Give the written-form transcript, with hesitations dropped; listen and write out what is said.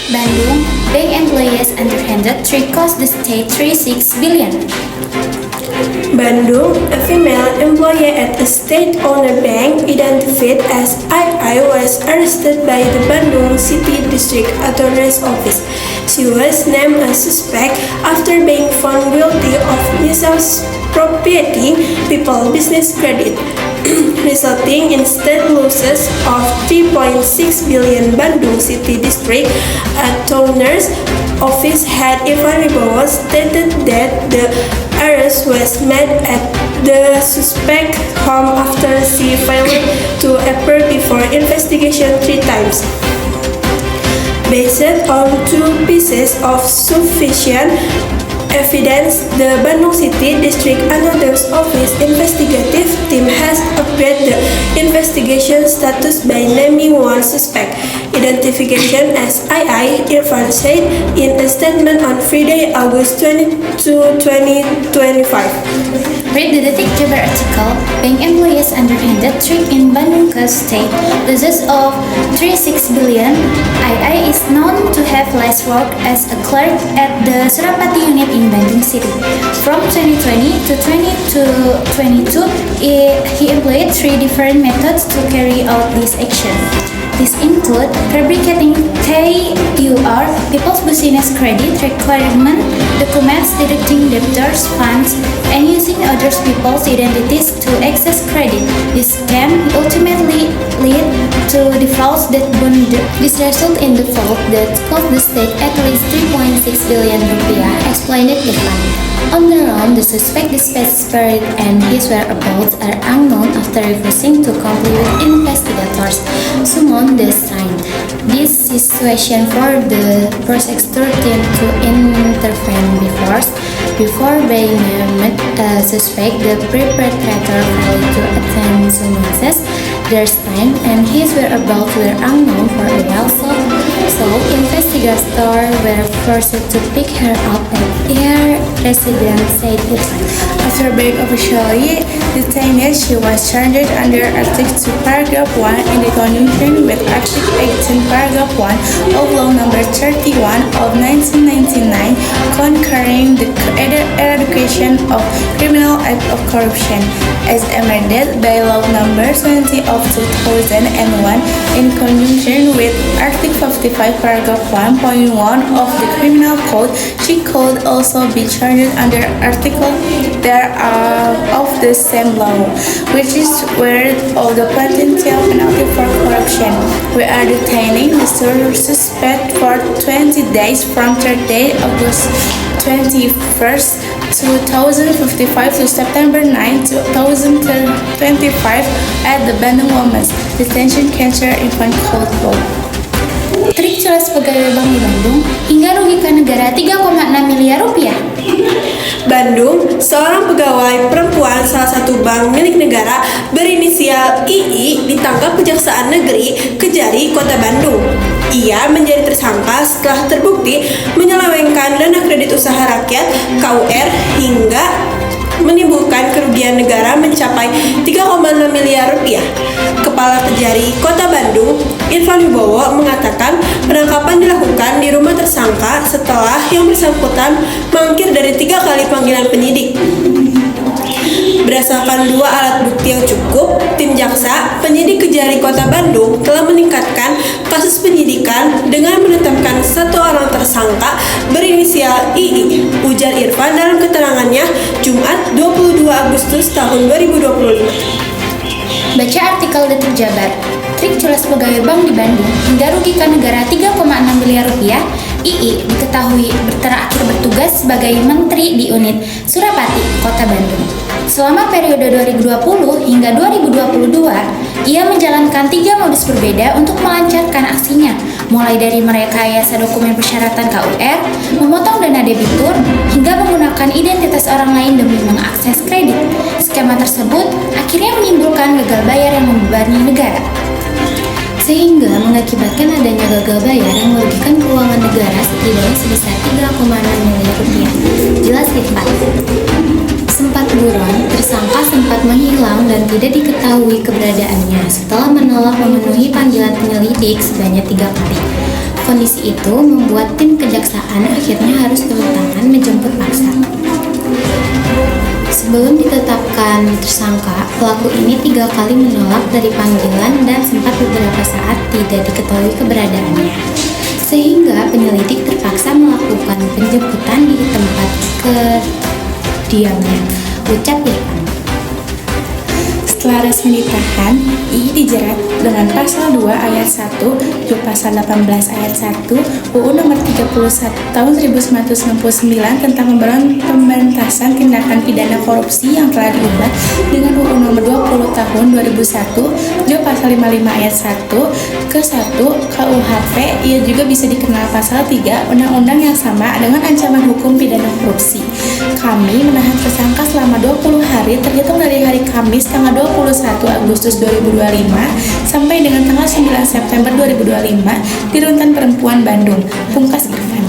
Bandung, bank employees underhanded trick cost the state 36 billion. Bandung, a female employee at a state-owned bank identified as II was arrested by the Bandung City District Attorney's Office. She was named a suspect after being found guilty of misappropriating people's business credit, resulting in state losses of 3.6 billion. Bandung City District Attorney's Office head Irfan Wibowo stated that the arrest was made at the suspect's home after she failed to appear before investigation 3 times. Based on 2 pieces of sufficient evidence, the Bandung City District Attorney's Office investigative team has upgraded the investigation status by naming one suspect. Identification as II, Irfan said in a statement on Friday, August 22, 2025. Read the Detik Jabar article, bank employees underhanded trick in Bandung State, losses of 36 billion. II is known to have last worked as a clerk at the Surapati unit in Bandung City. From 2020 to 2022, he employed 3 different methods to carry out this action. These include fabricating KUR, People's Business Credit Requirement documents directing debtors' funds, and using other people's identities to access credit. This scam ultimately led to defaults that bond. This resulted in default that cost the state at least 3.6 billion rupiah, explained Irfan. On the run, the suspect disappeared and his whereabouts are unknown after refusing to comply with investigators. Summoned the sign. This situation for the prosecutor team to intervene before being suspect. The perpetrator failed to attend summonses. Their time and his whereabouts were unknown for a while, so investigators were forced to pick her up at her residence, said Irfan. After being officially detained, she was charged under Article 2, Paragraph 1 in conjunction with Article 18, Paragraph 1 of Law Number 31 of 1999, concurring the eradication of criminal act of corruption, as amended by Law Number 20 of 2001 in conjunction with Article 55, Paragraph 1.1 of the Criminal Code. She could also be charged under Article thereof of the same law, which is where of the potential penalty for corruption. We are detaining the suspect for 20 days from 30 August 21st, 2055 to September 9, 2025 at the Bandung Women's Detention Center in Pankot. Trik culas pegawai bank di Bandung hingga rugikan negara 3,6 miliar rupiah. Bandung, seorang pegawai perempuan salah satu bank milik negara berinisial II ditangkap Kejaksaan Negeri Kejari Kota Bandung. Ia menjadi tersangka setelah terbukti menyelewengkan dana kredit usaha rakyat KUR hingga menimbulkan kerugian negara mencapai 3,6 miliar rupiah. Kepala Kejari Kota Bandung, Irfan Wibowo, mengatakan penangkapan dilakukan di rumah tersangka setelah yang bersangkutan mangkir dari 3 kali panggilan penyidik. Berdasarkan 2 alat bukti yang cukup, tim jaksa penyidik Kejari Kota Bandung telah meningkatkan kasus penyidikan dengan menetapkan 1 orang tersangka berinisial II, ujar Irfan dalam keterangannya Jumat 22 Agustus tahun 2025. Baca artikel Detik Jabar. Trik culas pegawai bank di Bandung hingga rugikan negara 3,6 miliar rupiah. II diketahui terakhir bertugas sebagai menteri di unit Surapati, Kota Bandung. Selama periode 2020 hingga 2022, ia menjalankan 3 modus berbeda untuk melancarkan aksinya, mulai dari merekayasa dokumen persyaratan KUR, memotong dana debitur, hingga menggunakan identitas orang lain demi mengakses kredit. Skema tersebut akhirnya menimbulkan gagal bayar yang membebani negara, sehingga mengakibatkan adanya gagal bayar yang merugikan keuangan negara setidaknya sebesar 3,6 miliar rupiah. Jelas Irfan. Sempat buron, tersangka sempat menghilang dan tidak diketahui keberadaannya setelah menolak memenuhi panggilan penyelidik sebanyak 3 kali. Kondisi itu membuat tim kejaksaan akhirnya harus turun tangan menjemput paksa. Sebelum ditetapkan tersangka, pelaku ini 3 kali menolak dari panggilan dan sempat beberapa saat tidak diketahui keberadaannya. Sehingga penyelidik terpaksa melakukan penjemputan di tempat kediamannya, ucap Irfan. Setelah resmi ditahan, I dijerat dengan pasal 2 ayat 1, pasal 18 ayat 1, UU nomor 31 tahun 1999 tentang pemberantasan tindakan pidana korupsi yang telah diubah dengan UU nomor 20 tahun 2001, pasal 55 ayat 1 ke 1 KUHP. Ia juga bisa dikenal pasal 3 undang-undang yang sama dengan ancaman hukum pidana korupsi. Kami menahan tersangka selama 20 hari terhitung dari hari Kamis tanggal 21 Agustus 2025 sampai dengan tanggal 9 September 2025 di Rutan Perempuan Bandung, pungkas Irfan.